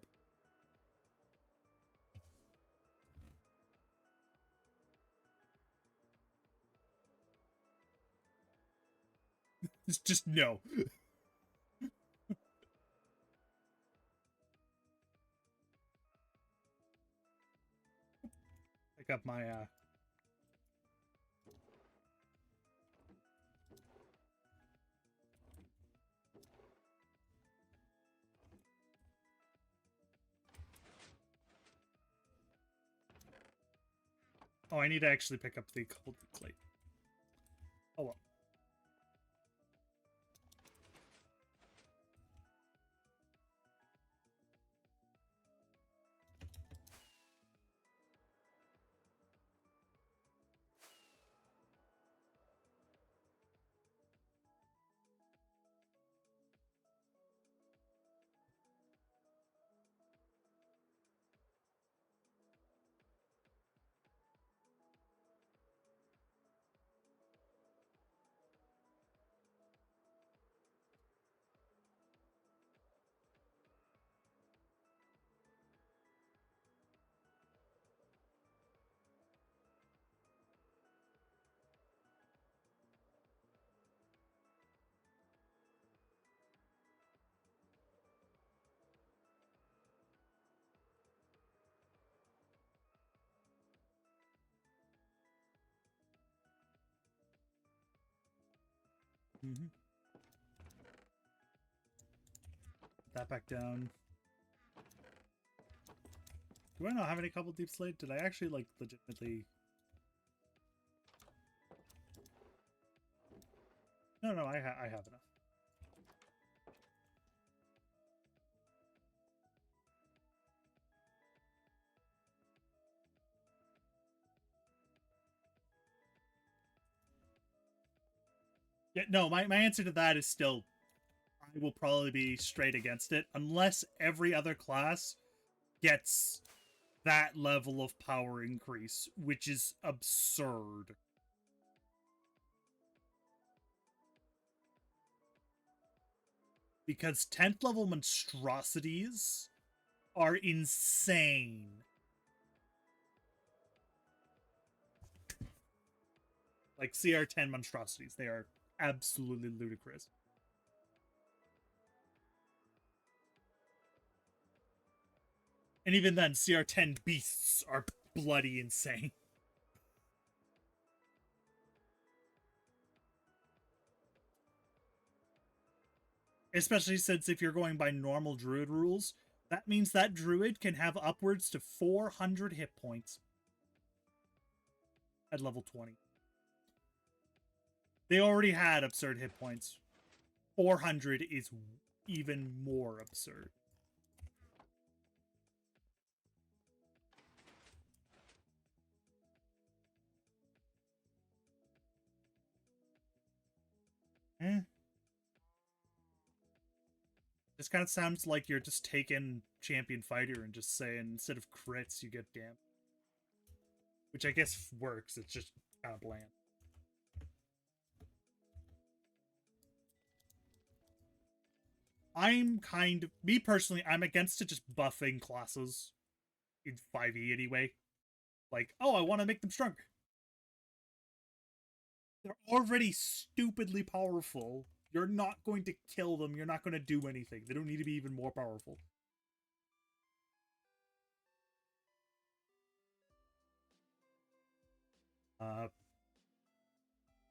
It's just no. Pick up my Oh, I need to actually pick up the cold plate. Oh well. Mm-hmm. Put that back down. Do I not have any couple deep slate? Did I actually like legitimately? No, I have enough. Yeah, no, my answer to that is still I will probably be straight against it unless every other class gets that level of power increase, which is absurd. Because 10th level monstrosities are insane. Like CR10 monstrosities, they are absolutely ludicrous. And even then, CR10 beasts are bloody insane. Especially since if you're going by normal druid rules, that means that druid can have upwards to 400 hit points at level 20. They already had absurd hit points. 400 is even more absurd. Eh. This kind of sounds like you're just taking champion fighter and just saying instead of crits you get damage, which I guess works. It's just kind of bland. Me personally, I'm against it just buffing classes in 5e anyway. Like, oh, I want to make them stronger. They're already stupidly powerful. You're not going to kill them. You're not going to do anything. They don't need to be even more powerful.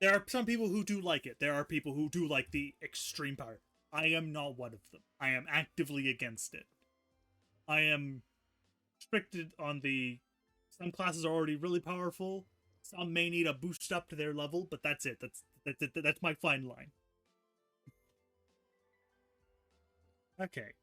There are some people who do like it. There are people who do like the extreme power. I am not one of them. I am actively against it. I am restricted on the... Some classes are already really powerful. Some may need a boost up to their level, but that's it. That's my fine line. Okay.